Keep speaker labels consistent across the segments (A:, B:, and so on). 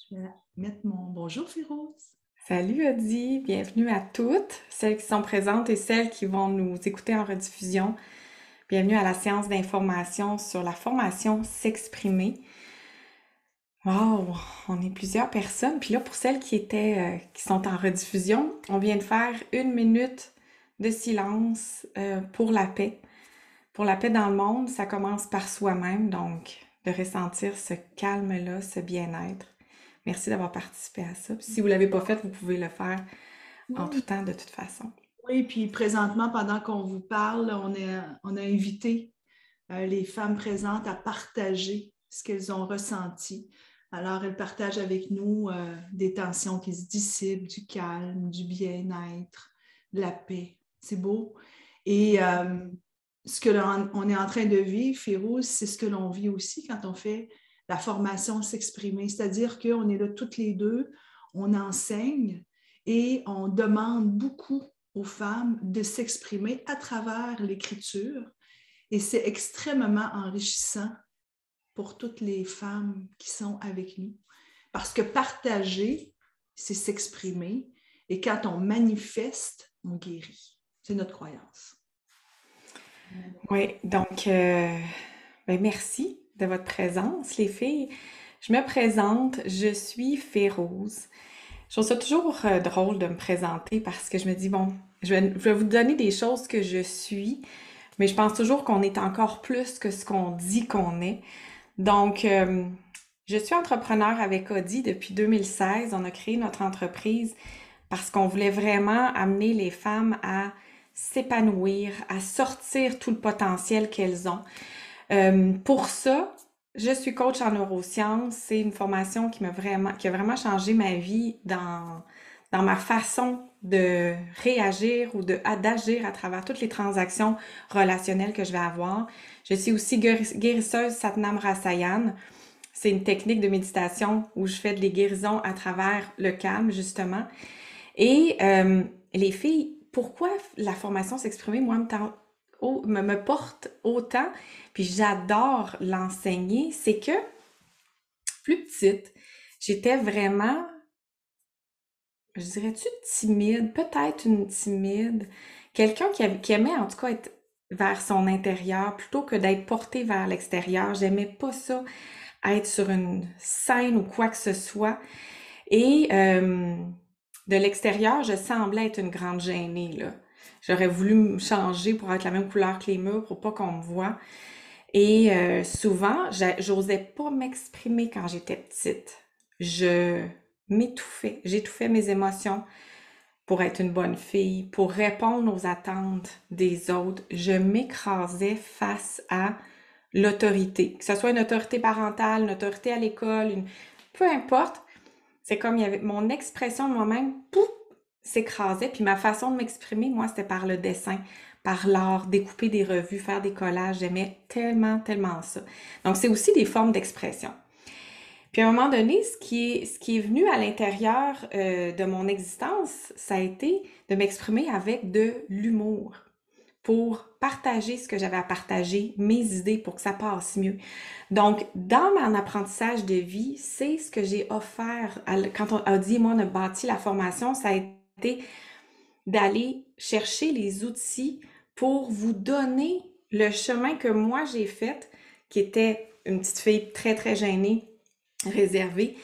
A: Je vais mettre mon bonjour, Féroce.
B: Salut Audie, bienvenue à toutes, celles qui sont présentes et celles qui vont nous écouter en rediffusion. Bienvenue à la séance d'information sur la formation S'exprimer. Wow, on est plusieurs personnes. Puis là, pour celles qui sont en rediffusion, on vient de faire 1 minute de silence pour la paix. Pour la paix dans le monde, ça commence par soi-même, donc de ressentir ce calme-là, ce bien-être. Merci d'avoir participé à ça. Puis si vous ne l'avez pas fait, vous pouvez le faire en tout
A: Oui.
B: temps, de toute façon.
A: Oui, puis présentement, pendant qu'on vous parle, on a invité les femmes présentes à partager ce qu'elles ont ressenti. Alors, elles partagent avec nous des tensions qui se dissipent, du calme, du bien-être, de la paix. C'est beau. Et ce que on est en train de vivre, Férouz, c'est ce que l'on vit aussi quand on fait la formation S'exprimer. C'est-à-dire qu'on est là toutes les deux, on enseigne et on demande beaucoup aux femmes de s'exprimer à travers l'écriture. Et c'est extrêmement enrichissant pour toutes les femmes qui sont avec nous. Parce que partager, c'est s'exprimer. Et quand on manifeste, on guérit. C'est notre croyance.
B: Oui, donc, merci de votre présence, les filles. Je me présente, je suis Féroze. Je trouve ça toujours drôle de me présenter parce que je me dis, bon, je vais vous donner des choses que je suis, mais je pense toujours qu'on est encore plus que ce qu'on dit qu'on est. Donc, je suis entrepreneur avec Audi depuis 2016. On a créé notre entreprise parce qu'on voulait vraiment amener les femmes à s'épanouir, à sortir tout le potentiel qu'elles ont. Pour ça, je suis coach en neurosciences. C'est une formation qui a vraiment changé ma vie dans ma façon de réagir ou d'agir à travers toutes les transactions relationnelles que je vais avoir. Je suis aussi guérisseuse Satnam Rasayan. C'est une technique de méditation où je fais des guérisons à travers le calme, justement. Et les filles, pourquoi la formation S'exprimer, moi, me porte autant, puis j'adore l'enseigner, c'est que, plus petite, j'étais vraiment, je dirais-tu timide, peut-être une timide, quelqu'un qui aimait en tout cas être vers son intérieur plutôt que d'être porté vers l'extérieur. J'aimais pas ça, être sur une scène ou quoi que ce soit. Et de l'extérieur, je semblais être une grande gênée, là. J'aurais voulu me changer pour être la même couleur que les murs pour pas qu'on me voie. Et souvent, j'osais pas m'exprimer quand j'étais petite. Je m'étouffais, j'étouffais mes émotions pour être une bonne fille, pour répondre aux attentes des autres. Je m'écrasais face à l'autorité, que ce soit une autorité parentale, une autorité à l'école, peu importe. C'est comme il y avait mon expression de moi-même, pouf, s'écrasait. Puis ma façon de m'exprimer, moi, c'était par le dessin, par l'art, découper des revues, faire des collages. J'aimais tellement, tellement ça. Donc, c'est aussi des formes d'expression. Puis à un moment donné, ce qui est venu à l'intérieur de mon existence, ça a été de m'exprimer avec de l'humour pour partager ce que j'avais à partager, mes idées pour que ça passe mieux. Donc, dans mon apprentissage de vie, c'est ce que j'ai offert quand on a dit, moi, on a bâti la formation, ça a été d'aller chercher les outils pour vous donner le chemin que moi j'ai fait, qui était une petite fille très, très gênée, réservée,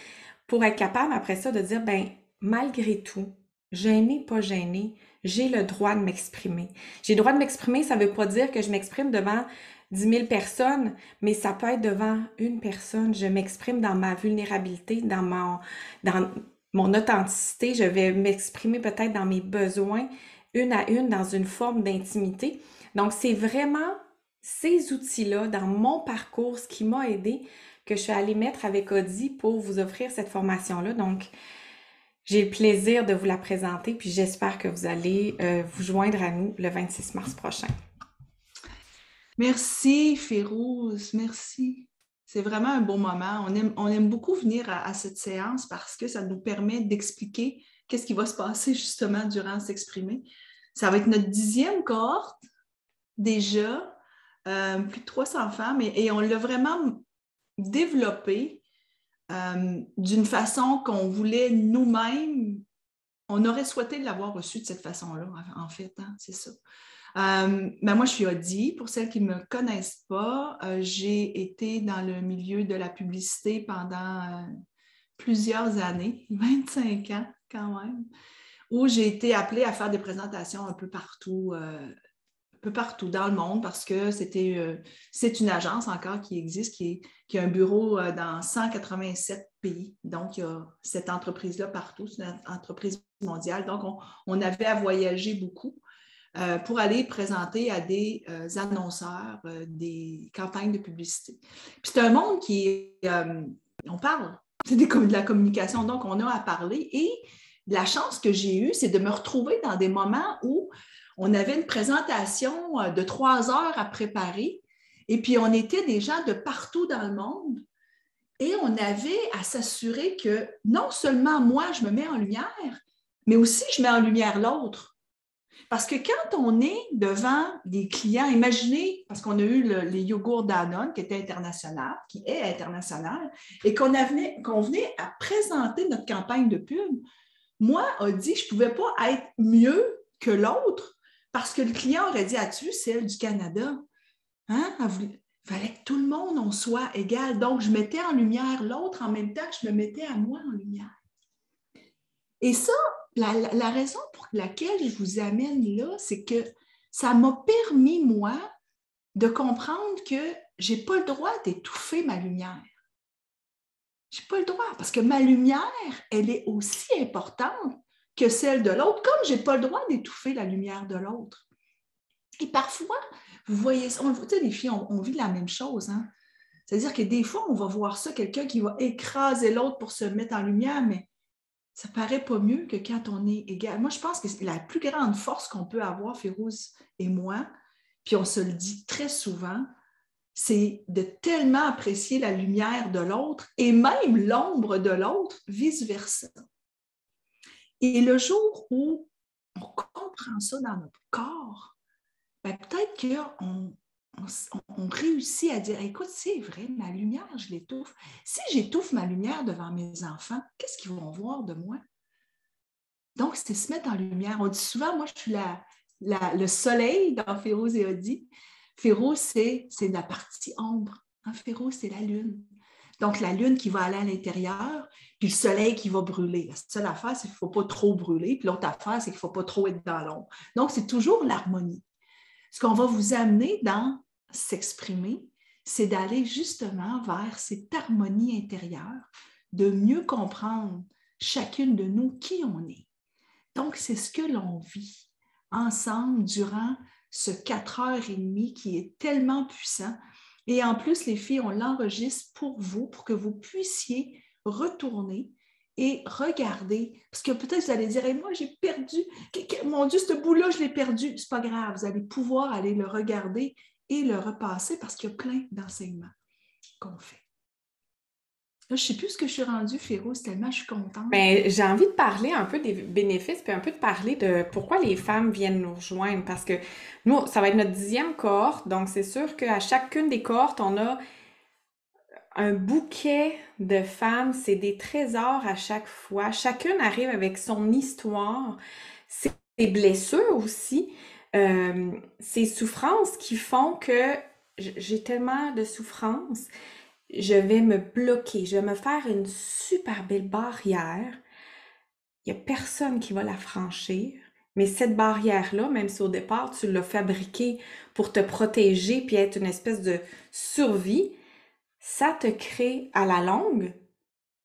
B: pour être capable après ça de dire, ben, malgré tout, gênée, pas gênée, j'ai le droit de m'exprimer. J'ai le droit de m'exprimer, ça veut pas dire que je m'exprime devant 10 000 personnes, mais ça peut être devant une personne. Je m'exprime dans ma vulnérabilité, dans mon authenticité. Je vais m'exprimer peut-être dans mes besoins, une à une, dans une forme d'intimité. Donc, c'est vraiment ces outils-là dans mon parcours, ce qui m'a aidé, que je suis allée mettre avec Audi pour vous offrir cette formation-là. Donc, j'ai le plaisir de vous la présenter, puis j'espère que vous allez vous joindre à nous le 26 mars prochain.
A: Merci, Férouz. Merci. C'est vraiment un beau moment. On aime beaucoup venir à cette séance parce que ça nous permet d'expliquer qu'est-ce qui va se passer justement durant S'exprimer. Ça va être notre 10e cohorte déjà, plus de 300 femmes, et on l'a vraiment développé d'une façon qu'on voulait nous-mêmes, on aurait souhaité l'avoir reçu de cette façon-là, en fait, hein, c'est ça. Ben moi, je suis Audie. Pour celles qui ne me connaissent pas, j'ai été dans le milieu de la publicité pendant plusieurs années, 25 ans quand même, où j'ai été appelée à faire des présentations un peu partout dans le monde parce que c'est une agence encore qui existe, qui a un bureau dans 187 pays. Donc, il y a cette entreprise-là partout, c'est une entreprise mondiale. Donc, on avait à voyager beaucoup pour aller présenter à des annonceurs des campagnes de publicité. Puis c'est un monde on parle, c'est de la communication, donc on a à parler. Et la chance que j'ai eue, c'est de me retrouver dans des moments où on avait une présentation de 3 heures à préparer, et puis on était des gens de partout dans le monde, et on avait à s'assurer que non seulement moi, je me mets en lumière, mais aussi je mets en lumière l'autre. Parce que quand on est devant des clients, imaginez, parce qu'on a eu les yogourts Danone qui était international, qui est international, et qu'on venait à présenter notre campagne de pub, moi, a dit, je ne pouvais pas être mieux que l'autre parce que le client aurait dit, as-tu celle du Canada? Hein? Il fallait que tout le monde en soit égal. Donc, je mettais en lumière l'autre en même temps que je me mettais à moi en lumière. Et ça, la raison pour laquelle je vous amène là, c'est que ça m'a permis, moi, de comprendre que je n'ai pas le droit d'étouffer ma lumière. Je n'ai pas le droit, parce que ma lumière, elle est aussi importante que celle de l'autre, comme je n'ai pas le droit d'étouffer la lumière de l'autre. Et parfois, vous voyez, les filles, on vit la même chose. Hein? C'est-à-dire que des fois, on va voir ça, quelqu'un qui va écraser l'autre pour se mettre en lumière, mais ça ne paraît pas mieux que quand on est égal. Moi, je pense que la plus grande force qu'on peut avoir, Férouz et moi, puis on se le dit très souvent, c'est de tellement apprécier la lumière de l'autre et même l'ombre de l'autre, vice-versa. Et le jour où on comprend ça dans notre corps, ben peut-être qu'on réussit à dire, écoute, c'est vrai, ma lumière, je l'étouffe. Si j'étouffe ma lumière devant mes enfants, qu'est-ce qu'ils vont voir de moi? Donc, c'est se mettre en lumière. On dit souvent, moi, je suis le soleil dans Férouz et Audie. Férouz, c'est la partie ombre. Hein? Férouz, c'est la lune. Donc, la lune qui va aller à l'intérieur, puis le soleil qui va brûler. La seule affaire, c'est qu'il ne faut pas trop brûler, puis l'autre affaire, c'est qu'il ne faut pas trop être dans l'ombre. Donc, c'est toujours l'harmonie. Ce qu'on va vous amener dans s'exprimer, c'est d'aller justement vers cette harmonie intérieure, de mieux comprendre chacune de nous qui on est. Donc, c'est ce que l'on vit ensemble durant ce 4 heures et demie qui est tellement puissant. Et en plus, les filles, on l'enregistre pour vous, pour que vous puissiez retourner et regarder. Parce que peut-être vous allez dire, hey, moi, j'ai perdu. Mon Dieu, ce bout-là, je l'ai perdu. C'est pas grave. Vous allez pouvoir aller le regarder et le repasser parce qu'il y a plein d'enseignements qu'on fait. Là, je ne sais plus ce que je suis rendue, Férouz, tellement je suis contente.
B: Ben, j'ai envie de parler un peu des bénéfices, puis un peu de parler de pourquoi les femmes viennent nous rejoindre. Parce que nous, ça va être notre 10e cohorte, donc c'est sûr qu'à chacune des cohortes, on a un bouquet de femmes, c'est des trésors à chaque fois. Chacune arrive avec son histoire, ses blessures aussi, ses souffrances qui font que j'ai tellement de souffrances, je vais me bloquer, je vais me faire une super belle barrière. Il n'y a personne qui va la franchir. Mais cette barrière-là, même si au départ tu l'as fabriquée pour te protéger puis être une espèce de survie, ça te crée à la longue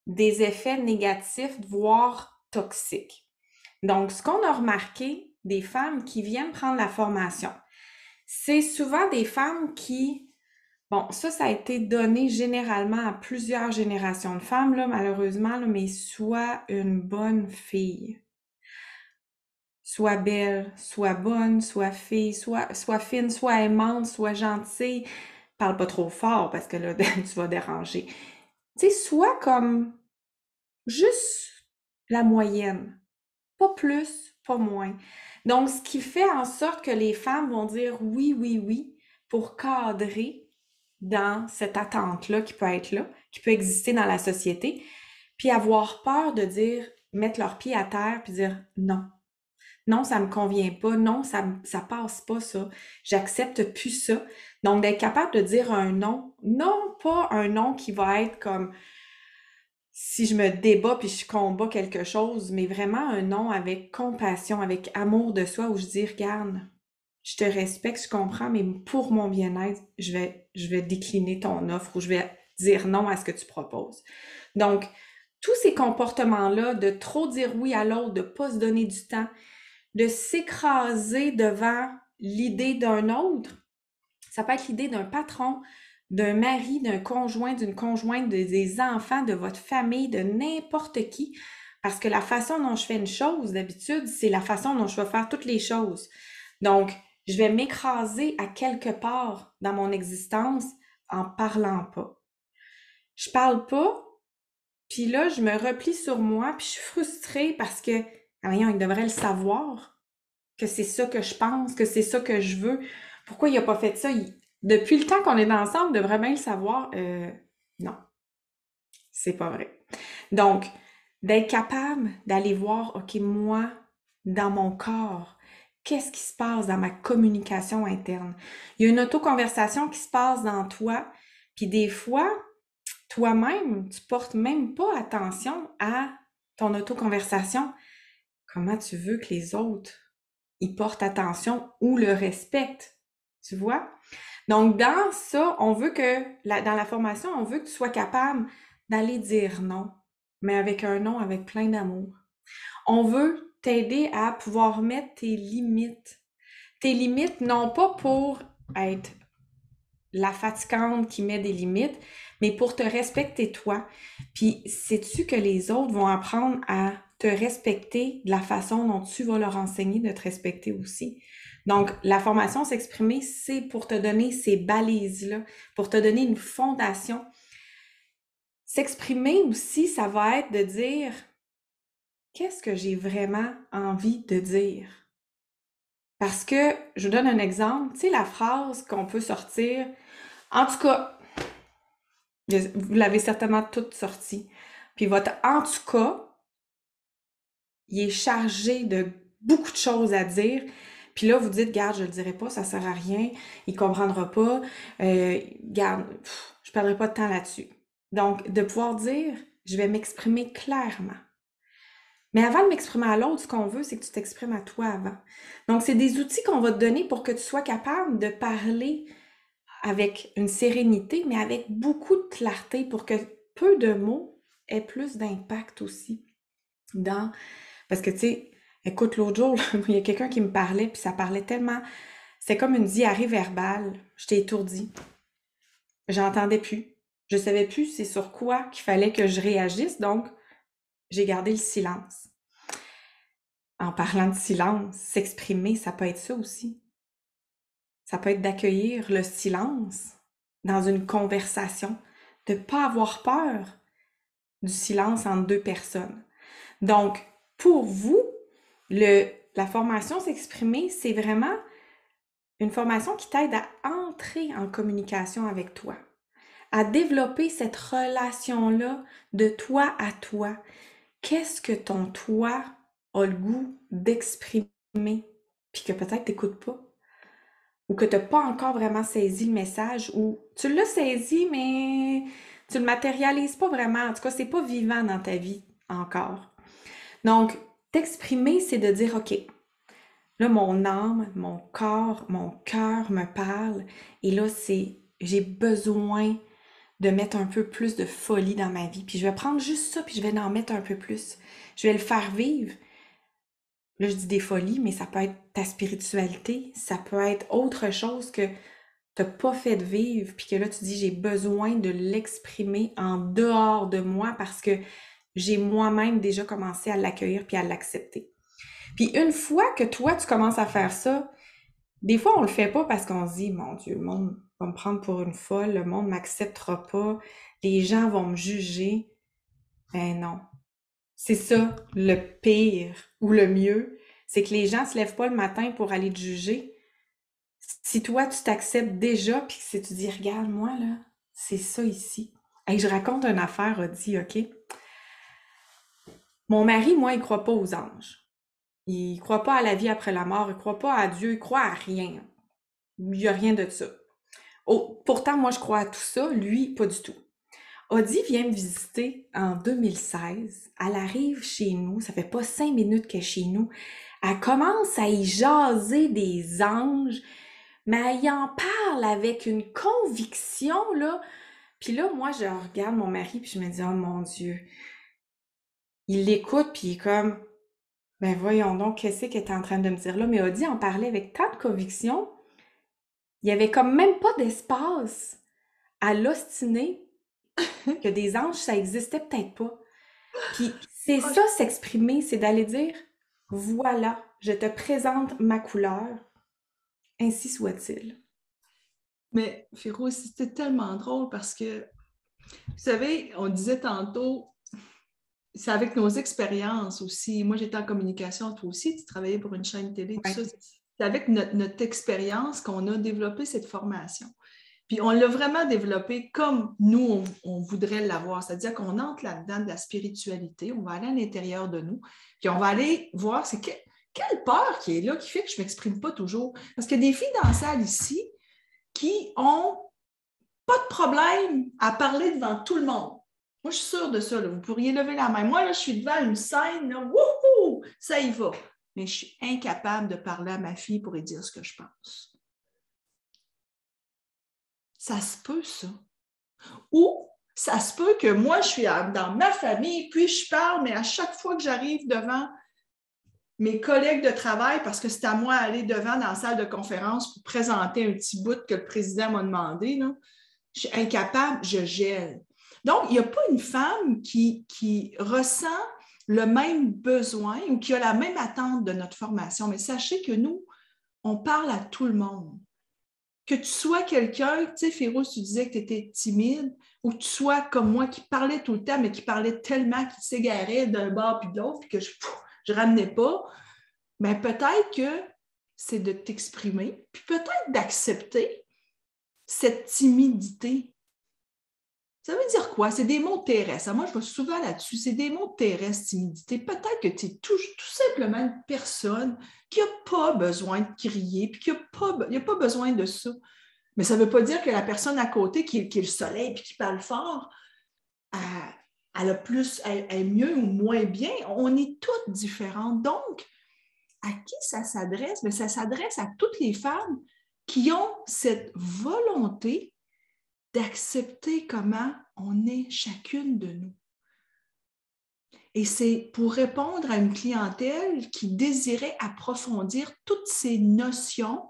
B: des effets négatifs, voire toxiques. Donc, ce qu'on a remarqué des femmes qui viennent prendre la formation, c'est souvent des femmes qui, bon, ça a été donné généralement à plusieurs générations de femmes, là, malheureusement, là, mais soit une bonne fille, soit belle, soit bonne, soit fille, soit fine, soit aimante, soit gentille. Parle pas trop fort parce que là, tu vas déranger. Tu sais, soit comme juste la moyenne. Pas plus, pas moins. Donc, ce qui fait en sorte que les femmes vont dire oui, oui, oui pour cadrer dans cette attente-là qui peut être là, qui peut exister dans la société, puis avoir peur de dire, mettre leurs pieds à terre, puis dire non. Non, ça me convient pas. Non, ça passe pas, ça. J'accepte plus ça. Donc, d'être capable de dire un non, non pas un non qui va être comme si je me débat puis je combats quelque chose, mais vraiment un non avec compassion, avec amour de soi, où je dis, regarde, je te respecte, je comprends, mais pour mon bien-être, je vais décliner ton offre ou je vais dire non à ce que tu proposes. Donc, tous ces comportements-là, de trop dire oui à l'autre, de pas se donner du temps, de s'écraser devant l'idée d'un autre, ça peut être l'idée d'un patron, d'un mari, d'un conjoint, d'une conjointe, des enfants, de votre famille, de n'importe qui. Parce que la façon dont je fais une chose, d'habitude, c'est la façon dont je vais faire toutes les choses. Donc, je vais m'écraser à quelque part dans mon existence en parlant pas. Je parle pas, puis là, je me replie sur moi, puis je suis frustrée parce que, voyons, il devrait le savoir que c'est ça que je pense, que c'est ça que je veux. Pourquoi il n'a pas fait ça? Depuis le temps qu'on est ensemble, il devrait bien le savoir. Non, c'est pas vrai. Donc, d'être capable d'aller voir, OK, moi, dans mon corps, qu'est-ce qui se passe dans ma communication interne? Il y a une autoconversation qui se passe dans toi, puis des fois, toi-même, tu portes même pas attention à ton autoconversation. Comment tu veux que les autres ils portent attention ou le respectent, tu vois? Donc, dans ça, on veut que, dans la formation, on veut que tu sois capable d'aller dire non, mais avec un non avec plein d'amour. On veut t'aider à pouvoir mettre tes limites. Tes limites, non pas pour être la fatigante qui met des limites, mais pour te respecter toi. Puis, sais-tu que les autres vont apprendre à te respecter de la façon dont tu vas leur enseigner de te respecter aussi. Donc, la formation s'exprimer, c'est pour te donner ces balises-là, pour te donner une fondation. S'exprimer aussi, ça va être de dire qu'est-ce que j'ai vraiment envie de dire. Parce que, je vous donne un exemple, tu sais, la phrase qu'on peut sortir, en tout cas, vous l'avez certainement toute sortie. Puis votre en tout cas, il est chargé de beaucoup de choses à dire. Puis là, vous dites, garde, je le dirai pas, ça sert à rien, il comprendra pas, garde, je perdrai pas de temps là-dessus. Donc, de pouvoir dire, je vais m'exprimer clairement. Mais avant de m'exprimer à l'autre, ce qu'on veut, c'est que tu t'exprimes à toi avant. Donc, c'est des outils qu'on va te donner pour que tu sois capable de parler avec une sérénité, mais avec beaucoup de clarté pour que peu de mots aient plus d'impact aussi dans... Parce que, tu sais, écoute, l'autre jour, là, il y a quelqu'un qui me parlait, puis ça parlait tellement... C'est comme une diarrhée verbale. J'étais étourdie. J'entendais plus. Je savais plus c'est sur quoi qu'il fallait que je réagisse, donc j'ai gardé le silence. En parlant de silence, s'exprimer, ça peut être ça aussi. Ça peut être d'accueillir le silence dans une conversation, de ne pas avoir peur du silence entre deux personnes. Donc, pour vous, la formation s'exprimer, c'est vraiment une formation qui t'aide à entrer en communication avec toi, à développer cette relation-là de toi à toi. Qu'est-ce que ton toi a le goût d'exprimer, puis que peut-être t'écoutes pas, ou que tu n'as pas encore vraiment saisi le message, ou tu l'as saisi, mais tu le matérialises pas vraiment. En tout cas, c'est pas vivant dans ta vie encore. Donc, t'exprimer, c'est de dire, OK, là, mon âme, mon corps, mon cœur me parle, et là, j'ai besoin de mettre un peu plus de folie dans ma vie. Puis je vais prendre juste ça, puis je vais en mettre un peu plus. Je vais le faire vivre. Là, je dis des folies, mais ça peut être ta spiritualité, ça peut être autre chose que t'as pas fait vivre, puis que là, tu dis, j'ai besoin de l'exprimer en dehors de moi parce que j'ai moi-même déjà commencé à l'accueillir puis à l'accepter. Puis une fois que toi, tu commences à faire ça, des fois, on le fait pas parce qu'on se dit, mon Dieu, le monde va me prendre pour une folle, le monde m'acceptera pas, les gens vont me juger. Ben non. C'est ça, le pire ou le mieux, c'est que les gens se lèvent pas le matin pour aller te juger. Si toi, tu t'acceptes déjà, puis si tu dis, regarde, moi, là, c'est ça ici. Et je raconte une affaire, Audie, OK? Mon mari, moi, il croit pas aux anges. Il croit pas à la vie après la mort, il croit pas à Dieu, il croit à rien. Il y a rien de ça. Oh, pourtant, moi, je crois à tout ça, lui, pas du tout. Audie vient me visiter en 2016. Elle arrive chez nous, ça fait pas 5 minutes qu'elle est chez nous. Elle commence à y jaser des anges, mais elle y en parle avec une conviction, là. Puis là, moi, je regarde mon mari, puis je me dis, oh mon Dieu. Il l'écoute, puis il est comme, ben voyons donc, qu'est-ce qu'elle est en train de me dire là? Mais Audie en parlait avec tant de conviction, il y avait comme même pas d'espace à l'ostiner que des anges, ça existait peut-être pas. Puis c'est
A: Ah,
B: ça, s'exprimer, c'est d'aller dire, voilà, je te présente ma couleur, ainsi soit-il.
A: mais Férouz, c'était tellement drôle parce que, vous savez, on disait tantôt, c'est avec nos expériences aussi. Moi, j'étais en communication, toi aussi, tu travaillais pour une chaîne télé, tout
B: Ouais.
A: ça. C'est avec notre expérience qu'on a développé cette formation. Puis on l'a vraiment développé comme nous, on voudrait l'avoir. C'est-à-dire qu'on entre là-dedans de la spiritualité, on va aller à l'intérieur de nous, puis on va aller voir quelle peur qui est là, qui fait que je ne m'exprime pas toujours. Parce qu'il y a des filles dans la salle ici qui ont pas de problème à parler devant tout le monde. Moi, je suis sûre de ça. Là. Vous pourriez lever la main. Moi, là, je suis devant une scène, là, wouhou, ça y va. Mais je suis incapable de parler à ma fille pour lui dire ce que je pense. Ça se peut, ça. Ou ça se peut que moi, je suis dans ma famille, puis je parle, mais à chaque fois que j'arrive devant mes collègues de travail, parce que c'est à moi d'aller devant dans la salle de conférence pour présenter un petit bout que le président m'a demandé, là, je suis incapable, je gèle. Donc, il n'y a pas une femme qui ressent le même besoin ou qui a la même attente de notre formation. Mais sachez que nous, on parle à tout le monde. Que tu sois quelqu'un, tu sais, Férouz, tu disais que tu étais timide, ou que tu sois comme moi qui parlait tout le temps, mais qui parlait tellement qu'il s'égarait d'un bord puis de l'autre, puis que je ne ramenais pas, mais peut-être que c'est de t'exprimer, puis peut-être d'accepter cette timidité. Ça veut dire quoi? C'est des mots terrestres. Moi, je vais souvent là-dessus. C'est des mots terrestres, timidité. Peut-être que tu es tout simplement une personne qui n'a pas besoin de crier, puis qui n'a pas besoin de ça. Mais ça ne veut pas dire que la personne à côté, qui est le soleil, puis qui parle fort, elle a plus, elle est mieux ou moins bien. On est toutes différentes. Donc, à qui ça s'adresse? Mais ça s'adresse à toutes les femmes qui ont cette volonté d'accepter comment on est chacune de nous. Et c'est pour répondre à une clientèle qui désirait approfondir toutes ces notions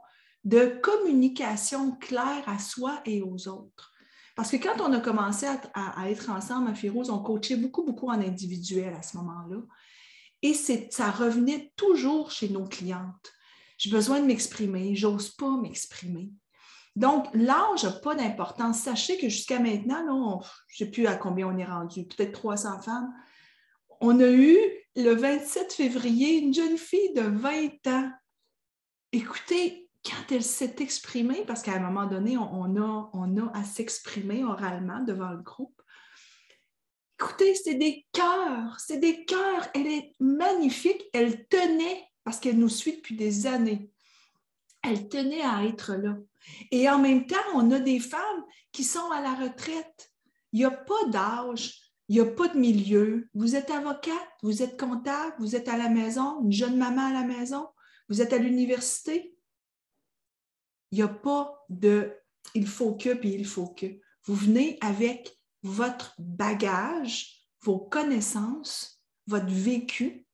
A: de communication claire à soi et aux autres. Parce que quand on a commencé à être ensemble à Férouz, on coachait beaucoup, beaucoup en individuel à ce moment-là. Et ça revenait toujours chez nos clientes. J'ai besoin de m'exprimer, j'ose pas m'exprimer. Donc, l'âge n'a pas d'importance. Sachez que jusqu'à maintenant, là, je ne sais plus à combien on est rendu, peut-être 300 femmes. On a eu le 27 février une jeune fille de 20 ans. Écoutez, quand elle s'est exprimée, parce qu'à un moment donné, on a à s'exprimer oralement devant le groupe. Écoutez, c'est des cœurs. Elle est magnifique. Elle tenait, parce qu'elle nous suit depuis des années, elle tenait à être là. Et en même temps, on a des femmes qui sont à la retraite. Il n'y a pas d'âge, il n'y a pas de milieu. Vous êtes avocate, vous êtes comptable, vous êtes à la maison, une jeune maman à la maison, vous êtes à l'université. Il n'y a pas de « il faut que » puis « il faut que ». Vous venez avec votre bagage, vos connaissances, votre vécu.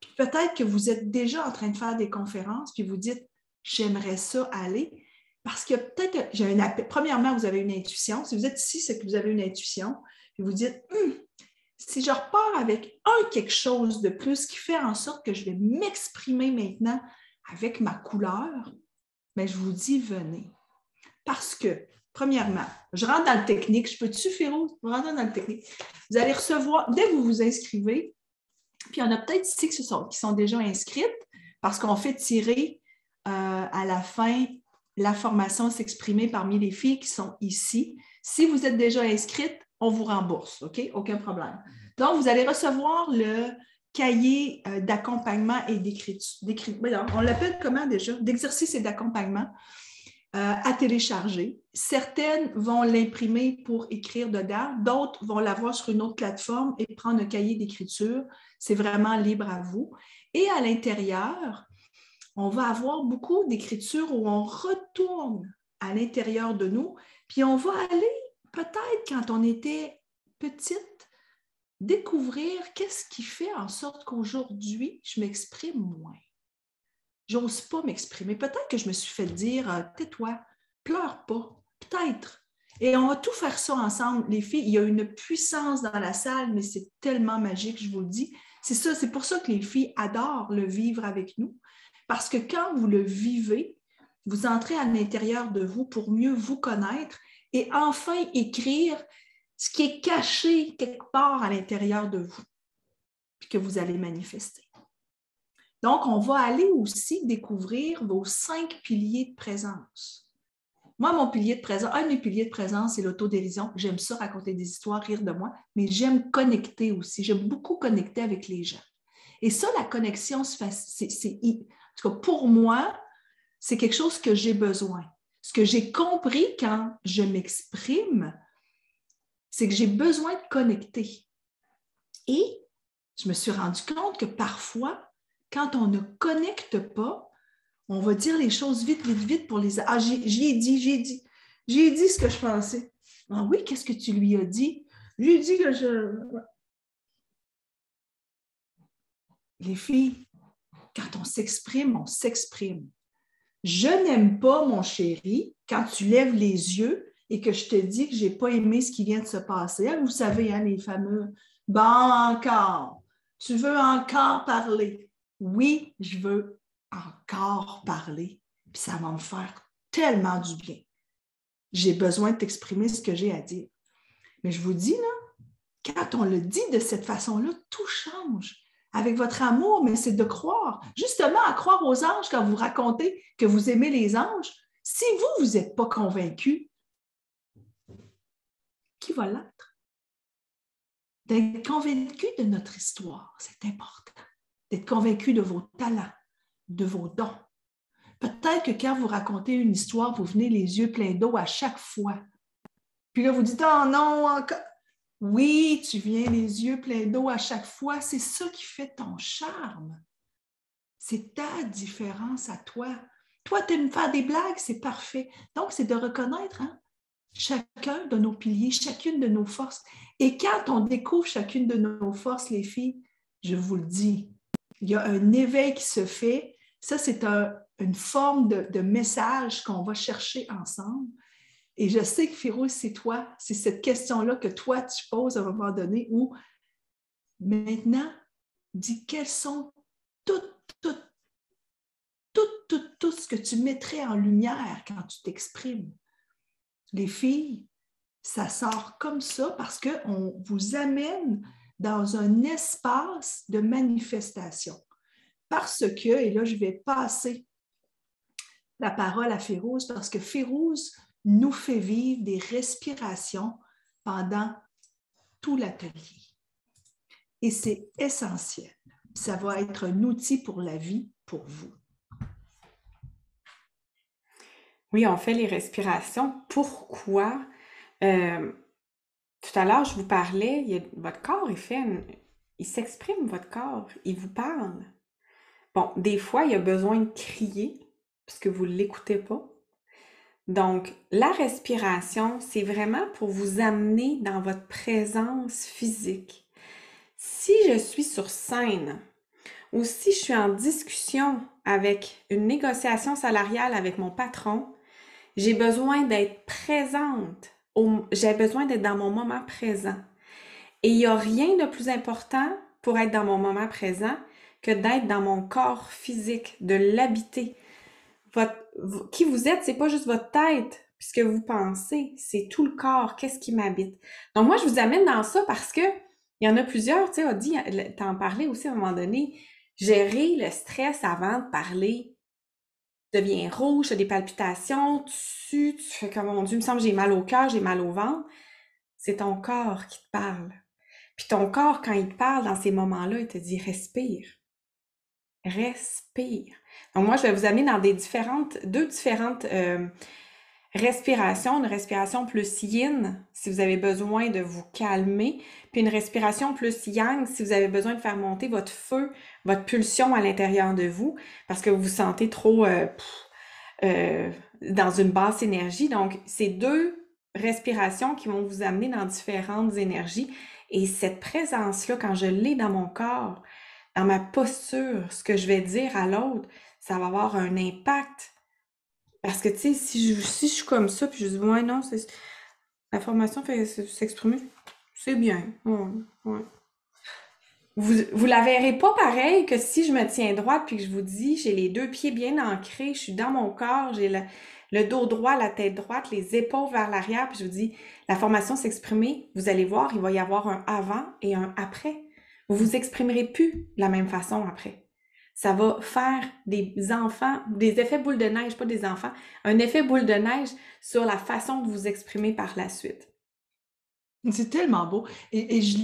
A: Puis peut-être que vous êtes déjà en train de faire des conférences, puis vous dites « j'aimerais ça aller ». Parce que peut-être, premièrement, vous avez une intuition. Si vous êtes ici, c'est que vous avez une intuition. Puis vous dites, si je repars avec quelque chose de plus qui fait en sorte que je vais m'exprimer maintenant avec ma couleur, bien, je vous dis, venez. Parce que, premièrement, je rentre dans le technique. Je peux-tu, Férouz? Je rentre dans le technique. Vous allez recevoir, dès que vous vous inscrivez, puis il y en a peut-être ici qui sont déjà inscrites parce qu'on fait tirer à la fin la formation S'exprimer parmi les filles qui sont ici. Si vous êtes déjà inscrite, on vous rembourse, OK? Aucun problème. Donc, vous allez recevoir le cahier d'accompagnement et d'écriture. On l'appelle comment déjà? D'exercice et d'accompagnement à télécharger. Certaines vont l'imprimer pour écrire dedans, d'autres vont l'avoir sur une autre plateforme et prendre un cahier d'écriture. C'est vraiment libre à vous. Et à l'intérieur, on va avoir beaucoup d'écriture où on retourne à l'intérieur de nous, puis on va aller, peut-être quand on était petite, découvrir qu'est-ce qui fait en sorte qu'aujourd'hui, je m'exprime moins. J'ose pas m'exprimer. Peut-être que je me suis fait dire « tais-toi, pleure pas ». Peut-être. Et on va tout faire ça ensemble. Les filles, il y a une puissance dans la salle, mais c'est tellement magique, je vous le dis. C'est ça, c'est pour ça que les filles adorent le vivre avec nous. Parce que quand vous le vivez, vous entrez à l'intérieur de vous pour mieux vous connaître et enfin écrire ce qui est caché quelque part à l'intérieur de vous, puis que vous allez manifester. Donc, on va aller aussi découvrir vos 5 piliers de présence. Moi, mon pilier de présence, un de mes piliers de présence, c'est l'autodérision. J'aime ça, raconter des histoires, rire de moi, mais j'aime connecter aussi. J'aime beaucoup connecter avec les gens. Et ça, la connexion, en tout cas, pour moi, c'est quelque chose que j'ai besoin. Ce que j'ai compris quand je m'exprime, c'est que j'ai besoin de connecter. Et je me suis rendu compte que parfois, quand on ne connecte pas, on va dire les choses vite, vite, vite pour les... Ah, j'y ai dit ce que je pensais. Ah oui, qu'est-ce que tu lui as dit? J'ai dit que je... Les filles, quand on s'exprime, on s'exprime. Je n'aime pas, mon chéri, quand tu lèves les yeux et que je te dis que je n'ai pas aimé ce qui vient de se passer. Vous savez, hein, les fameux « Bon, encore, tu veux encore parler? » Oui, je veux encore parler. Puis ça va me faire tellement du bien. J'ai besoin de t'exprimer ce que j'ai à dire. Mais je vous dis, là, quand on le dit de cette façon-là, tout change. Avec votre amour, mais c'est de croire. Justement, à croire aux anges quand vous racontez que vous aimez les anges. Si vous n'êtes pas convaincu, qui va l'être? D'être convaincu de notre histoire, c'est important. D'être convaincu de vos talents, de vos dons. Peut-être que quand vous racontez une histoire, vous venez les yeux pleins d'eau à chaque fois. Puis là, vous dites « Oh non, encore... » Oui, tu viens les yeux pleins d'eau à chaque fois. C'est ça qui fait ton charme. C'est ta différence à toi. Toi, tu aimes faire des blagues, c'est parfait. Donc, c'est de reconnaître chacun de nos piliers, chacune de nos forces. Et quand on découvre chacune de nos forces, les filles, je vous le dis, il y a un éveil qui se fait. Ça, c'est une forme de message qu'on va chercher ensemble. Et je sais que Férouz, c'est toi, c'est cette question-là que toi, tu poses à un moment donné où maintenant, dis quelles sont tout ce que tu mettrais en lumière quand tu t'exprimes. Les filles, ça sort comme ça parce qu'on vous amène dans un espace de manifestation. Parce que, et là, je vais passer la parole à Férouz parce que Férouz nous fait vivre des respirations pendant tout l'atelier. Et c'est essentiel. Ça va être un outil pour la vie, pour vous.
B: Oui, on fait les respirations. Pourquoi? Tout à l'heure, je vous parlais, votre corps, il s'exprime, votre corps, il vous parle. Bon, des fois, il y a besoin de crier parce que vous ne l'écoutez pas. Donc, la respiration, c'est vraiment pour vous amener dans votre présence physique. Si je suis sur scène ou si je suis en discussion avec une négociation salariale avec mon patron, j'ai besoin d'être présente, j'ai besoin d'être dans mon moment présent. Et il n'y a rien de plus important pour être dans mon moment présent que d'être dans mon corps physique, de l'habiter. Qui vous êtes, c'est pas juste votre tête, puisque vous pensez, c'est tout le corps, qu'est-ce qui m'habite. Donc moi, je vous amène dans ça parce que il y en a plusieurs, tu sais, Audie, t'en parlais aussi à un moment donné, gérer le stress avant de parler. tu deviens rouge, tu as des palpitations, tu fais comme, mon Dieu, il me semble que j'ai mal au cœur, j'ai mal au ventre. C'est ton corps qui te parle. Puis ton corps, quand il te parle dans ces moments-là, il te dit respire. Respire. Donc moi, je vais vous amener dans deux différentes respirations. Une respiration plus yin, si vous avez besoin de vous calmer, puis une respiration plus yang, si vous avez besoin de faire monter votre feu, votre pulsion à l'intérieur de vous, parce que vous vous sentez trop dans une basse énergie. Donc, c'est deux respirations qui vont vous amener dans différentes énergies. Et cette présence-là, quand je l'ai dans mon corps, dans ma posture, ce que je vais dire à l'autre, ça va avoir un impact. Parce que, tu sais, si je suis comme ça, puis je dis, ouais, non, la formation fait s'exprimer, c'est bien. Ouais, ouais. Vous la verrez pas pareil que si je me tiens droite puis que je vous dis, j'ai les deux pieds bien ancrés, je suis dans mon corps, j'ai le dos droit, la tête droite, les épaules vers l'arrière, puis je vous dis, la formation s'exprimer, vous allez voir, il va y avoir un avant et un après. Vous vous exprimerez plus de la même façon après. Ça va faire des enfants, des effets boule de neige, pas des enfants, un effet boule de neige sur la façon de vous exprimer par la suite.
A: C'est tellement beau. Et je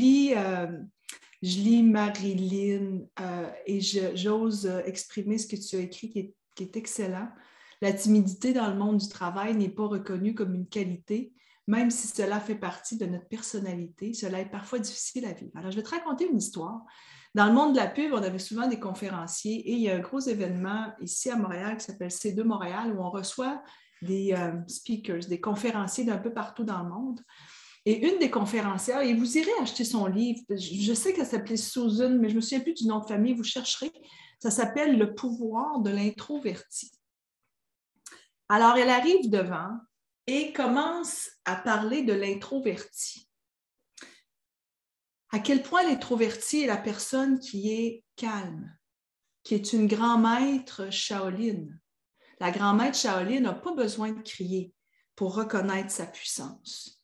A: lis Marilyn et j'ose exprimer ce que tu as écrit qui est excellent. La timidité dans le monde du travail n'est pas reconnue comme une qualité, même si cela fait partie de notre personnalité. Cela est parfois difficile à vivre. Alors, je vais te raconter une histoire. Dans le monde de la pub, on avait souvent des conférenciers et il y a un gros événement ici à Montréal qui s'appelle C2 Montréal où on reçoit des speakers, des conférenciers d'un peu partout dans le monde. Et une des conférencières, et vous irez acheter son livre, je sais qu'elle s'appelait Susan, mais je ne me souviens plus du nom de famille, vous chercherez, ça s'appelle Le pouvoir de l'introverti. Alors, elle arrive devant et commence à parler de l'introverti. À quel point l'introverti est la personne qui est calme, qui est une grand-maître Shaolin. La grand-maître Shaolin n'a pas besoin de crier pour reconnaître sa puissance.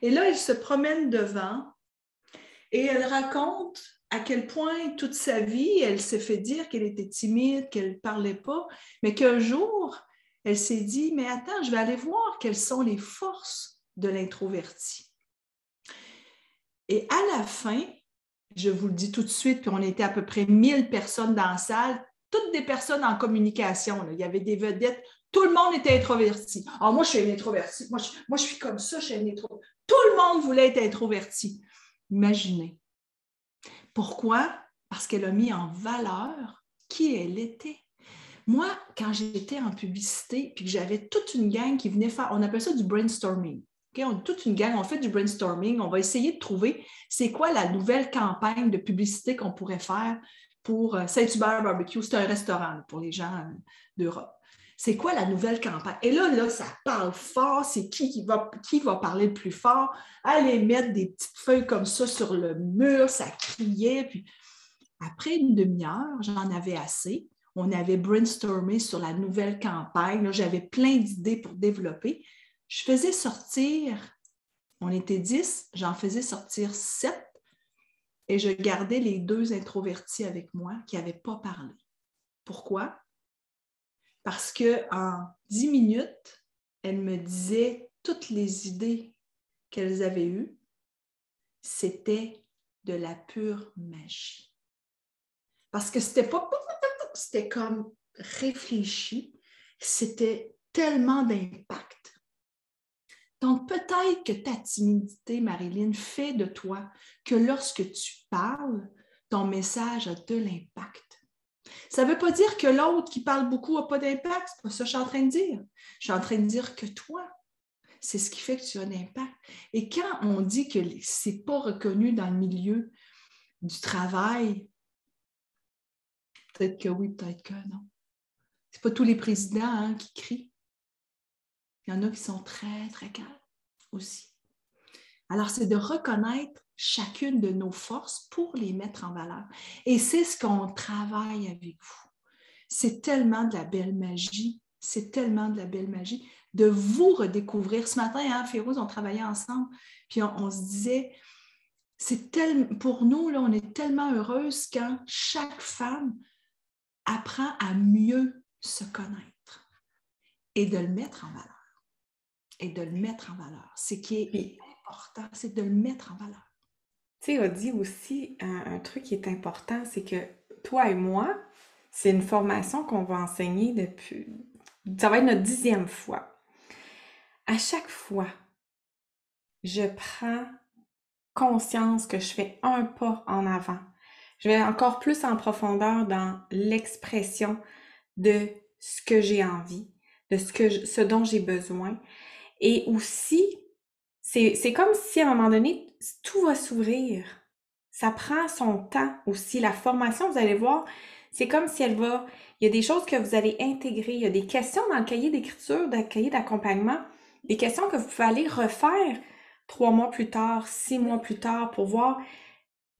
A: Et là, elle se promène devant et elle raconte à quel point toute sa vie, elle s'est fait dire qu'elle était timide, qu'elle ne parlait pas, mais qu'un jour, elle s'est dit, mais attends, je vais aller voir quelles sont les forces de l'introverti. Et à la fin, je vous le dis tout de suite, puis on était à peu près 1000 personnes dans la salle, toutes des personnes en communication. Là. Il y avait des vedettes, tout le monde était introverti. Ah, moi, je suis une introvertie. Moi, je suis comme ça, je suis une introvertie. Tout le monde voulait être introverti. Imaginez. Pourquoi? Parce qu'elle a mis en valeur qui elle était. Moi, quand j'étais en publicité, puis que j'avais toute une gang qui venait faire, on appelle ça du brainstorming. Okay? On a toute une gang, on fait du brainstorming, on va essayer de trouver c'est quoi la nouvelle campagne de publicité qu'on pourrait faire pour Saint-Hubert Barbecue. C'est un restaurant pour les gens d'Europe. C'est quoi la nouvelle campagne? Et là, ça parle fort. C'est qui va parler le plus fort? Aller mettre des petites feuilles comme ça sur le mur, ça criait. Puis après une demi-heure, j'en avais assez. On avait brainstormé sur la nouvelle campagne. Là, j'avais plein d'idées pour développer. Je faisais sortir, on était 10, j'en faisais sortir 7 et je gardais les 2 introvertis avec moi qui n'avaient pas parlé. Pourquoi? Parce qu'en 10 minutes, elles me disaient toutes les idées qu'elles avaient eues. C'était de la pure magie. Parce que c'était comme réfléchi. C'était tellement d'impact. Donc, peut-être que ta timidité, Marilyn, fait de toi que lorsque tu parles, ton message a de l'impact. Ça ne veut pas dire que l'autre qui parle beaucoup n'a pas d'impact. C'est pas ça que je suis en train de dire. Je suis en train de dire que toi, c'est ce qui fait que tu as d'impact. Et quand on dit que ce n'est pas reconnu dans le milieu du travail, peut-être que oui, peut-être que non. Ce n'est pas tous les présidents qui crient. Il y en a qui sont très, très calmes aussi. Alors, c'est de reconnaître chacune de nos forces pour les mettre en valeur. Et c'est ce qu'on travaille avec vous. C'est tellement de la belle magie. C'est tellement de la belle magie de vous redécouvrir. Ce matin, Férouz, on travaillait ensemble, puis on se disait, pour nous, là, on est tellement heureuse quand chaque femme apprend à mieux se connaître. et de le mettre en valeur. Et de le mettre en valeur. Ce qui est
B: Puis,
A: important, c'est de le mettre en valeur.
B: tu sais, a dit aussi un truc qui est important, c'est que toi et moi, c'est une formation qu'on va enseigner depuis... Ça va être notre 10e fois. À chaque fois, je prends conscience que je fais un pas en avant. Je vais encore plus en profondeur dans l'expression de ce que j'ai envie, de ce dont j'ai besoin. Et aussi, c'est comme si à un moment donné, tout va s'ouvrir. Ça prend son temps aussi. La formation, vous allez voir, c'est comme si il y a des choses que vous allez intégrer, il y a des questions dans le cahier d'écriture, dans le cahier d'accompagnement, des questions que vous pouvez aller refaire 3 mois plus tard, 6 mois plus tard pour voir,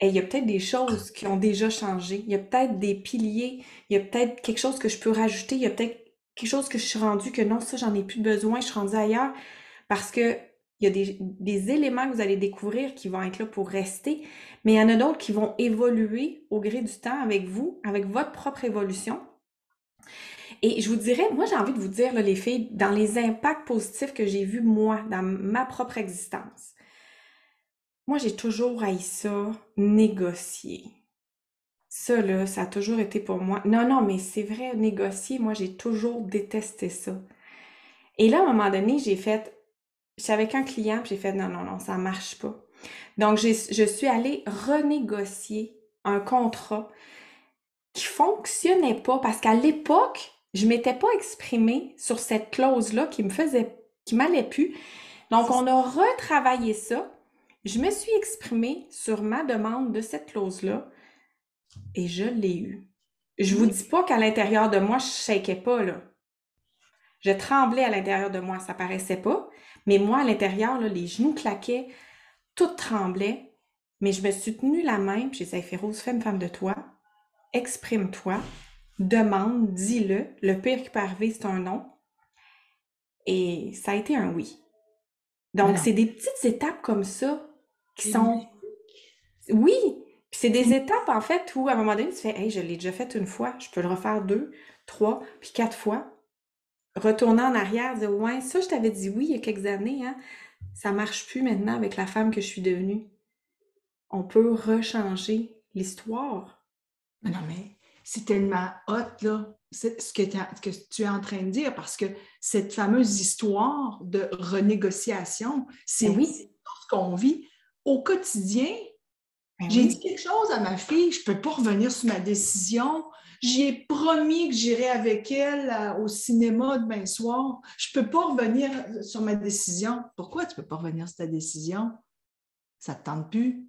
B: il y a peut-être des choses qui ont déjà changé, il y a peut-être des piliers, il y a peut-être quelque chose que je peux rajouter, il y a peut-être quelque chose que je suis rendue que non, ça, j'en ai plus besoin, je suis rendue ailleurs parce que il y a des éléments que vous allez découvrir qui vont être là pour rester, mais il y en a d'autres qui vont évoluer au gré du temps avec vous, avec votre propre évolution. Et je vous dirais, moi j'ai envie de vous dire, là, les filles, dans les impacts positifs que j'ai vus moi, dans ma propre existence, moi j'ai toujours haï ça, négocier. Ça, là, ça a toujours été pour moi. Non, non, mais c'est vrai, négocier, moi j'ai toujours détesté ça. Et là, à un moment donné, j'étais avec un client, puis j'ai fait non, non, non, ça marche pas. Donc, je suis allée renégocier un contrat qui fonctionnait pas parce qu'à l'époque, je m'étais pas exprimée sur cette clause-là qui m'allait plus. Donc, on a retravaillé ça. Je me suis exprimée sur ma demande de cette clause-là et je l'ai eue. Je vous dis pas qu'à l'intérieur de moi, je shakais pas, là. Je tremblais à l'intérieur de moi, ça paraissait pas. Mais moi, à l'intérieur, là, les genoux claquaient, tout tremblait. Mais je me suis tenue la main, puis j'ai dit, hey, Féroce, fais une femme de toi, exprime-toi, demande, dis-le. Le pire qui peut arriver, c'est un non. Et ça a été un oui. Donc, c'est des petites étapes comme ça qui sont... Oui! Puis c'est des étapes, en fait, où à un moment donné, tu fais, hey, je l'ai déjà fait une fois, je peux le refaire 2, 3, puis 4 fois. Retourner en arrière, dire, ouais, ça, je t'avais dit oui il y a quelques années, hein. Ça marche plus maintenant avec la femme que je suis devenue. On peut rechanger l'histoire.
A: Non, mais c'est tellement hot, là, ce que tu es en train de dire, parce que cette fameuse histoire de renégociation, c'est
B: Ben oui,
A: ce qu'on vit au quotidien.
B: ben
A: J'ai dit
B: oui.
A: quelque chose à ma fille, je ne peux pas revenir sur ma décision. J'y ai promis que j'irais avec elle au cinéma demain soir. Je ne peux pas revenir sur ma décision. Pourquoi tu ne peux pas revenir sur ta décision? Ça ne te tente plus.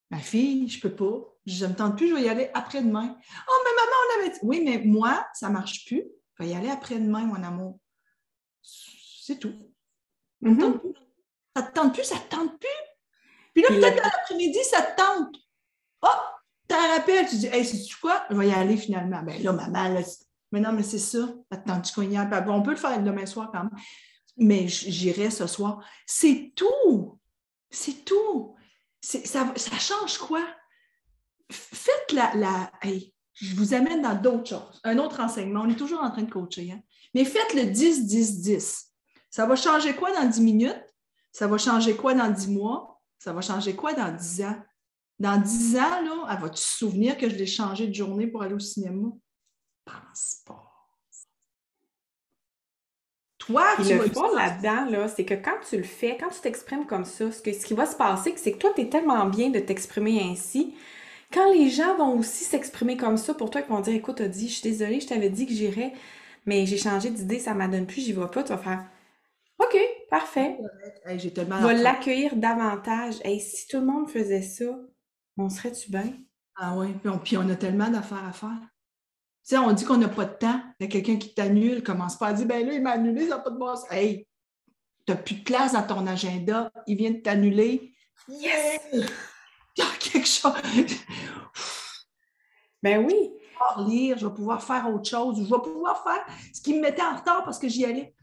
A: Ma fille, je ne peux pas. Je ne me tente plus, je vais y aller après-demain. Oh, mais maman, on avait dit. Oui, mais moi, ça ne marche plus. Je vais y aller après-demain, mon amour. C'est tout. Ça ne te tente
B: Mhm.
A: plus. Ça ne te tente plus, ça ne te tente plus. Puis là,
B: Puis
A: peut-être dans l'après-midi, ça te tente. Oh, tu un rappel, tu dis, hey, sais-tu quoi? Je vais y aller finalement. Ben là, maman, là, mais non, mais c'est ça. Attends-tu qu'on y aille? Ben, on peut le faire demain soir quand même. Mais j'irai ce soir. C'est tout. C'est tout. Ça change quoi? Faites hey, je vous amène dans d'autres choses. Un autre enseignement. On est toujours en train de coacher. Hein? Mais faites le 10-10-10. Ça va changer quoi dans 10 minutes? Ça va changer quoi dans 10 mois? Ça va changer quoi dans 10 ans? Dans 10 ans, là, elle va-tu se souvenir que je l'ai changé de journée pour aller au cinéma? Pense pas. Toi,
B: Puis
A: tu
B: le
A: vas
B: fun là-dedans, là, c'est que quand tu le fais, quand tu t'exprimes comme ça, ce qui va se passer, c'est que toi, tu es tellement bien de t'exprimer ainsi. Quand les gens vont aussi s'exprimer comme ça, pour toi, ils vont dire, écoute, t'as dit, je suis désolée, je t'avais dit que j'irais, mais j'ai changé d'idée, ça m'adonne plus, j'y vais pas. Tu vas faire, OK, parfait.
A: hey, j'ai tellement
B: Tu vas
A: d'affaires.
B: l'accueillir davantage. Hey, si tout le monde faisait ça, on serait-tu bien?
A: Ah oui, puis on a tellement d'affaires à faire. Tu sais, on dit qu'on n'a pas de temps. Il y a quelqu'un qui t'annule, commence pas à dire, ben là, il m'a annulé, ça n'a pas de bon sens. Hey, tu n'as plus de place dans ton agenda, il vient de t'annuler. Yeah! Il y a quelque chose.
B: Ben oui.
A: pouvoir lire, je vais pouvoir faire autre chose, je vais pouvoir faire ce qui me mettait en retard parce que j'y allais.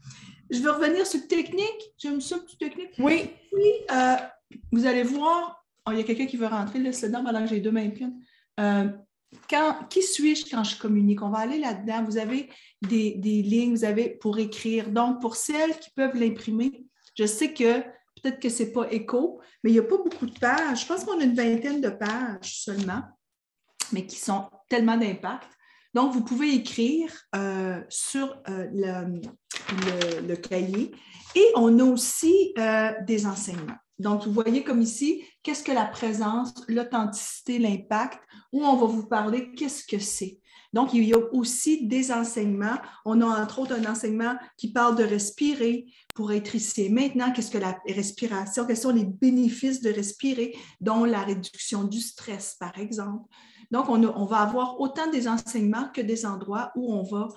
A: Je vais revenir sur le technique. J'aime ça, le technique.
B: Oui.
A: Oui, vous allez voir, il y a quelqu'un qui veut rentrer, laisse-le dedans pendant que j'ai 2 mains pleines. qui suis-je quand je communique? On va aller là-dedans. Vous avez des lignes, vous avez pour écrire. Donc, pour celles qui peuvent l'imprimer, je sais que peut-être que ce n'est pas écho, mais il n'y a pas beaucoup de pages. Je pense qu'on a une vingtaine de pages seulement, mais qui sont tellement d'impact. Donc, vous pouvez écrire sur le cahier. Et on a aussi des enseignements. Donc, vous voyez comme ici, qu'est-ce que la présence, l'authenticité, l'impact, où on va vous parler qu'est-ce que c'est. Donc, il y a aussi des enseignements. On a entre autres un enseignement qui parle de respirer pour être ici et maintenant. Qu'est-ce que la respiration? Quels sont les bénéfices de respirer, dont la réduction du stress, par exemple. Donc, on va avoir autant des enseignements que des endroits où on va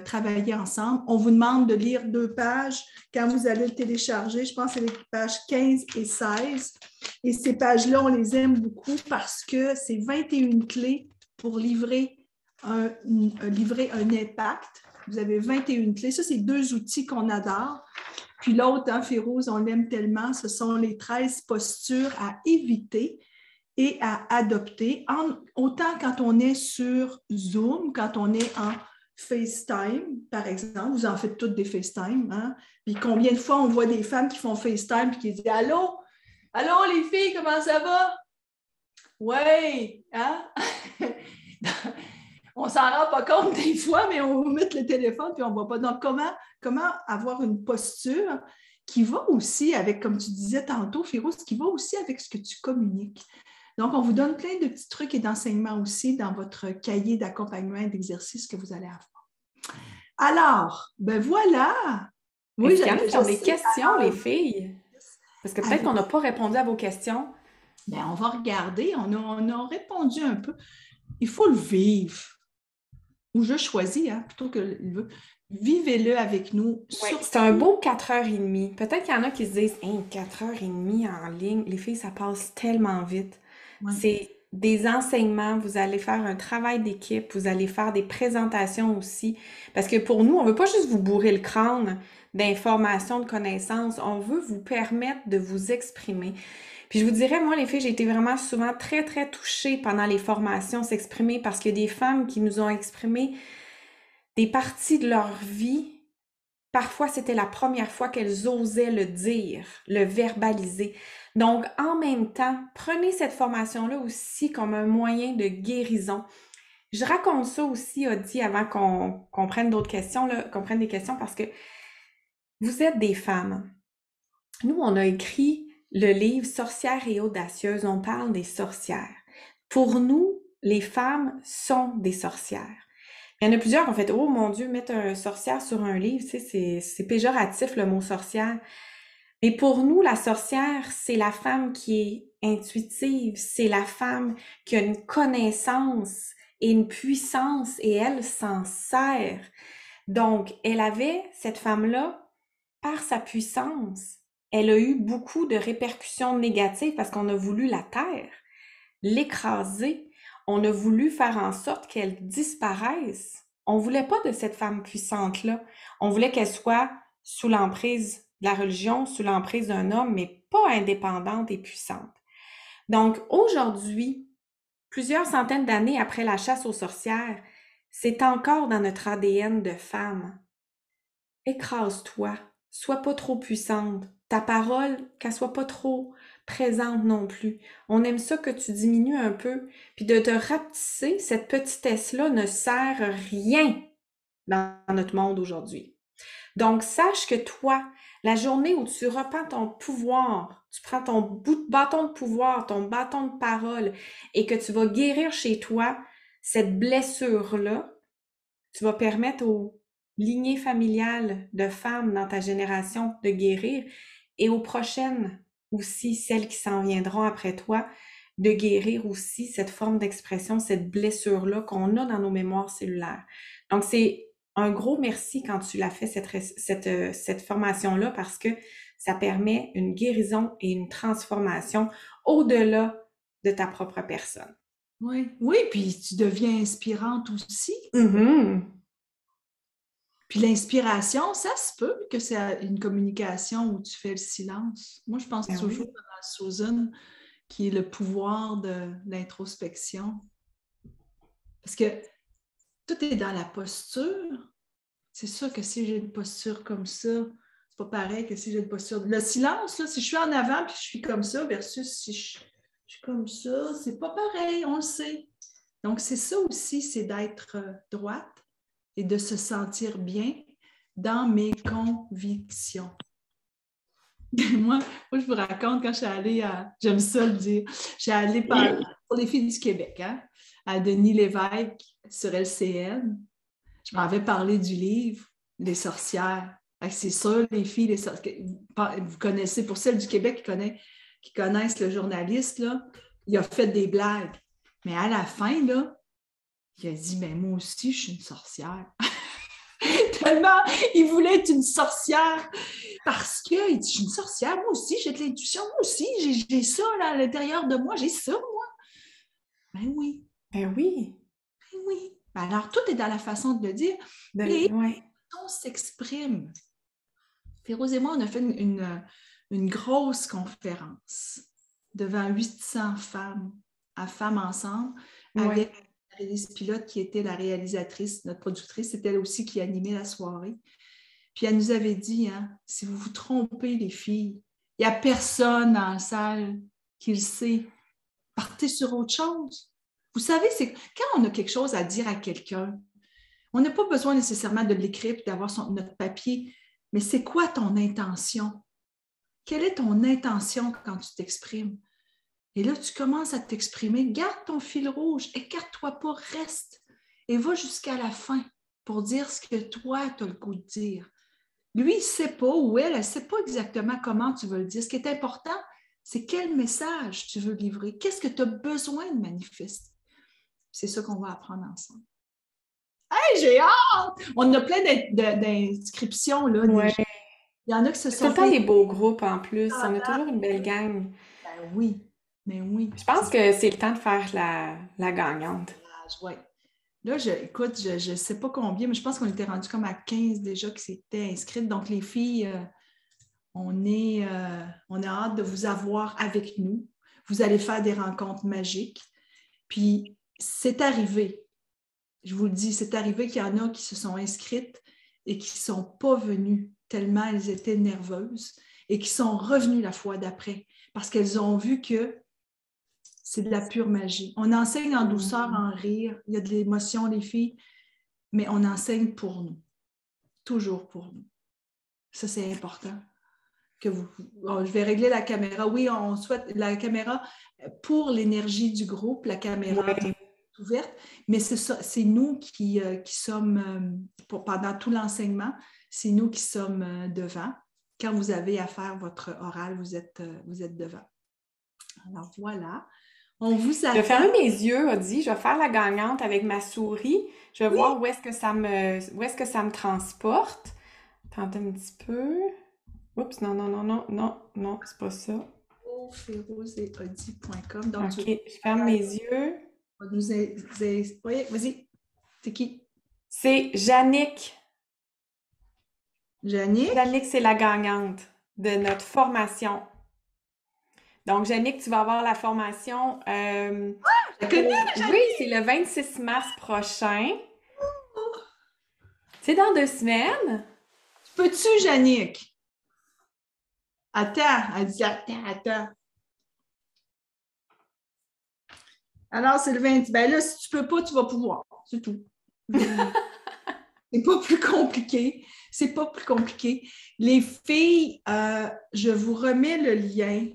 A: travailler ensemble. On vous demande de lire 2 pages quand vous allez le télécharger. Je pense que c'est les pages 15 et 16. Et ces pages-là, on les aime beaucoup parce que c'est 21 clés pour livrer un impact. Vous avez 21 clés. Ça, c'est 2 outils qu'on adore. Puis l'autre, hein, Férouz, on l'aime tellement, ce sont les 13 postures à éviter et à adopter, autant quand on est sur Zoom, quand on est en FaceTime, par exemple. Vous en faites toutes des FaceTime. Hein? Puis combien de fois on voit des femmes qui font FaceTime et qui disent « Allô? Allô les filles, comment ça va? » Oui, hein? On s'en rend pas compte des fois, mais on va mettre le téléphone puis on ne voit pas. Donc, comment avoir une posture qui va aussi avec, comme tu disais tantôt, Férouz, qui va aussi avec ce que tu communiques. Donc, on vous donne plein de petits trucs et d'enseignements aussi dans votre cahier d'accompagnement et d'exercice que vous allez avoir. Alors, ben voilà!
B: Oui, est-ce qu'il y en a qui ont des questions, les filles? Parce que peut-être qu'on n'a pas répondu à vos questions.
A: Bien, on va regarder. On a répondu un peu. Il faut le vivre. Ou je choisis, hein, plutôt que le vivez-le avec nous.
B: Oui, c'est un beau 4h30. Peut-être qu'il y en a qui se disent hey, 4h30 en ligne, les filles, ça passe tellement vite.
A: Ouais.
B: C'est des enseignements, vous allez faire un travail d'équipe, vous allez faire des présentations aussi. Parce que pour nous, on ne veut pas juste vous bourrer le crâne d'informations, de connaissances, on veut vous permettre de vous exprimer. Puis je vous dirais, moi, les filles, j'ai été vraiment souvent très, très touchée pendant les formations s'exprimer parce qu'il y a des femmes qui nous ont exprimé des parties de leur vie. Parfois, c'était la première fois qu'elles osaient le dire, le verbaliser. Donc, en même temps, prenez cette formation-là aussi comme un moyen de guérison. Je raconte ça aussi, Audie, avant qu'on prenne d'autres questions, là, qu'on prenne des questions, parce que vous êtes des femmes. Nous, on a écrit le livre Sorcières et audacieuses. On parle des sorcières. Pour nous, les femmes sont des sorcières. Il y en a plusieurs qui ont fait « Oh mon Dieu, mettre un sorcière sur un livre, tu sais, c'est péjoratif le mot sorcière. » Mais pour nous, la sorcière, c'est la femme qui est intuitive, c'est la femme qui a une connaissance et une puissance et elle s'en sert. Donc, elle avait, cette femme-là, par sa puissance, elle a eu beaucoup de répercussions négatives parce qu'on a voulu la taire, l'écraser. On a voulu faire en sorte qu'elle disparaisse. On voulait pas de cette femme puissante-là. On voulait qu'elle soit sous l'emprise de la religion, sous l'emprise d'un homme, mais pas indépendante et puissante. Donc, aujourd'hui, plusieurs centaines d'années après la chasse aux sorcières, c'est encore dans notre ADN de femme. Écrase-toi, sois pas trop puissante. Ta parole, qu'elle soit pas trop présente non plus. On aime ça que tu diminues un peu, puis de te rapetisser, cette petitesse-là ne sert à rien dans notre monde aujourd'hui. Donc, sache que toi, la journée où tu reprends ton pouvoir, tu prends ton bâton de pouvoir, ton bâton de parole, et que tu vas guérir chez toi cette blessure-là, tu vas permettre aux lignées familiales de femmes dans ta génération de guérir et aux prochaines aussi, celles qui s'en viendront après toi, de guérir aussi cette forme d'expression, cette blessure-là qu'on a dans nos mémoires cellulaires. Donc, c'est un gros merci quand tu l'as fait, cette formation-là, parce que ça permet une guérison et une transformation au-delà de ta propre personne.
A: Oui, oui, puis tu deviens inspirante aussi.
B: Mm-hmm.
A: Puis l'inspiration, ça se peut que c'est une communication où tu fais le silence. Moi, je pense toujours à Susan, qui est le pouvoir de l'introspection. Parce que tout est dans la posture. C'est sûr que si j'ai une posture comme ça, c'est pas pareil que si j'ai une posture... Le silence, là, si je suis en avant puis je suis comme ça versus si je suis comme ça, c'est pas pareil, on le sait. Donc, c'est ça aussi, c'est d'être droite et de se sentir bien dans mes convictions. Moi, je vous raconte quand je suis allée à... J'aime ça le dire. Je suis allée pour les filles du Québec, hein, à Denis Lévesque sur LCN. Je m'avais parlé du livre Les sorcières. C'est sûr, les filles, les sorcières, vous connaissez, pour celles du Québec qui connaissent le journaliste, là, il a fait des blagues. Mais à la fin, là, il a dit, mais moi aussi, je suis une sorcière. Tellement, il voulait être une sorcière parce qu'il dit, je suis une sorcière, moi aussi, j'ai de l'intuition, moi aussi, j'ai ça là, à l'intérieur de moi, j'ai ça, moi. Ben oui.
B: Ben oui.
A: Ben oui. Ben alors, tout est dans la façon de le dire. Et on s'exprime. Féroz et moi, on a fait une grosse conférence devant 800 femmes, à Femmes Ensemble, avec Maryse Pilote, qui était la réalisatrice, notre productrice, c'est elle aussi qui animait la soirée. Puis elle nous avait dit, hein, si vous vous trompez, les filles, il n'y a personne dans la salle qui le sait. Partez sur autre chose. Vous savez, c'est quand on a quelque chose à dire à quelqu'un, on n'a pas besoin nécessairement de l'écrire et d'avoir notre papier, mais c'est quoi ton intention? Quelle est ton intention quand tu t'exprimes? Et là, tu commences à t'exprimer. Garde ton fil rouge, écarte-toi pas, reste et va jusqu'à la fin pour dire ce que toi, tu as le goût de dire. Lui, il ne sait pas, ou elle ne sait pas exactement comment tu veux le dire. Ce qui est important, c'est quel message tu veux livrer. Qu'est-ce que tu as besoin de manifester? C'est ça qu'on va apprendre ensemble. Hey, j'ai hâte! On a plein d'inscriptions, là, déjà. Il y en a qui se sont
B: tout le temps des beaux groupes en plus. On a toujours une belle gang.
A: Ben oui, mais oui.
B: Je pense que c'est le temps de faire la gagnante.
A: Oui. Là, écoute, je ne sais pas combien, mais je pense qu'on était rendu comme à 15 déjà qui s'étaient inscrites. Donc, les filles, on a hâte de vous avoir avec nous. Vous allez faire des rencontres magiques. Puis, c'est arrivé. Je vous le dis, c'est arrivé qu'il y en a qui se sont inscrites et qui ne sont pas venues tellement elles étaient nerveuses et qui sont revenues la fois d'après parce qu'elles ont vu que c'est de la pure magie. On enseigne en douceur, en rire. Il y a de l'émotion, les filles, mais on enseigne pour nous. Toujours pour nous. Ça, c'est important. Je vais régler la caméra. Oui, on souhaite la caméra pour l'énergie du groupe, la caméra est ouverte, mais c'est nous qui sommes, pendant tout l'enseignement, c'est nous qui sommes devant. Quand vous avez à faire votre oral, vous êtes devant. Alors voilà. On vous
B: Je vais fermer mes yeux, Audie. Je vais faire la gagnante avec ma souris. Je vais voir où est-ce que ça me transporte. Attendez un petit peu. Oups, non, c'est pas ça.
A: ferozeaudie.com.
B: OK, je ferme mes yeux.
A: Oui, vas-y. C'est qui?
B: C'est Jannick.
A: Jannick?
B: Jannick, c'est la gagnante de notre formation. Donc, Jannick, tu vas avoir la formation.
A: Je connais,
B: oui, c'est le 26 mars prochain. C'est dans 2 semaines.
A: Peux-tu, Jannick? Attends, elle dit attends. Alors, c'est le 20. Ben là, si tu peux pas, tu vas pouvoir. C'est tout. C'est pas plus compliqué. C'est pas plus compliqué. Les filles, je vous remets le lien.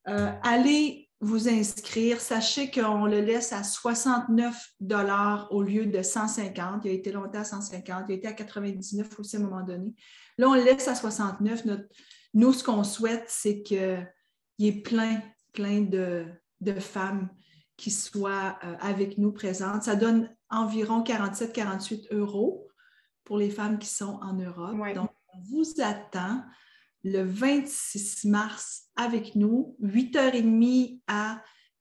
A: Allez vous inscrire. Sachez qu'on le laisse à 69 $ au lieu de 150. Il a été longtemps à 150. Il a été à 99 aussi à un moment donné. Là, on le laisse à 69. Nous, ce qu'on souhaite, c'est qu'il y ait plein de femmes qui soient avec nous présentes. Ça donne environ 47-48 € pour les femmes qui sont en Europe.
B: Ouais.
A: Donc, on vous attend le 26 mars avec nous, 8h30 à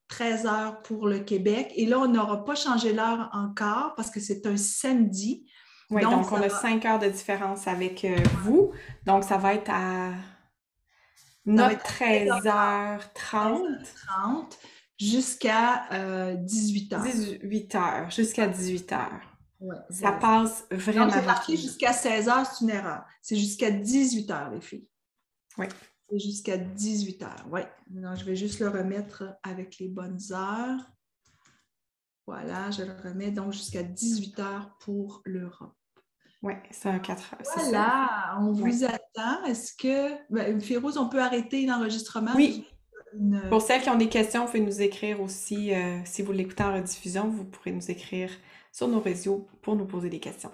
A: 13h pour le Québec. Et là, on n'aura pas changé l'heure encore parce que c'est un samedi.
B: Oui, donc on a 5 heures de différence avec vous. Donc, ça va être à 13h30.
A: jusqu'à 18 heures.
B: 18 heures, jusqu'à 18 heures.
A: Ouais,
B: Ça
A: voilà.
B: passe
A: Donc,
B: vraiment
A: c'est marqué
B: rapidement.
A: jusqu'à 16 heures, c'est une erreur. C'est jusqu'à 18 heures, les filles.
B: Oui.
A: C'est jusqu'à 18 heures, oui. Donc, je vais juste le remettre avec les bonnes heures. Voilà, je le remets donc jusqu'à 18 heures pour l'Europe.
B: Oui, c'est un 4 heures, c'est ça.
A: Voilà, on
B: Oui.
A: vous attend. Est-ce que, Férouz, on peut arrêter l'enregistrement?
B: Oui.
A: Une-
B: Pour celles qui ont des questions, vous pouvez nous écrire aussi. Si vous l'écoutez en rediffusion, vous pourrez nous écrire sur nos réseaux pour nous poser des questions.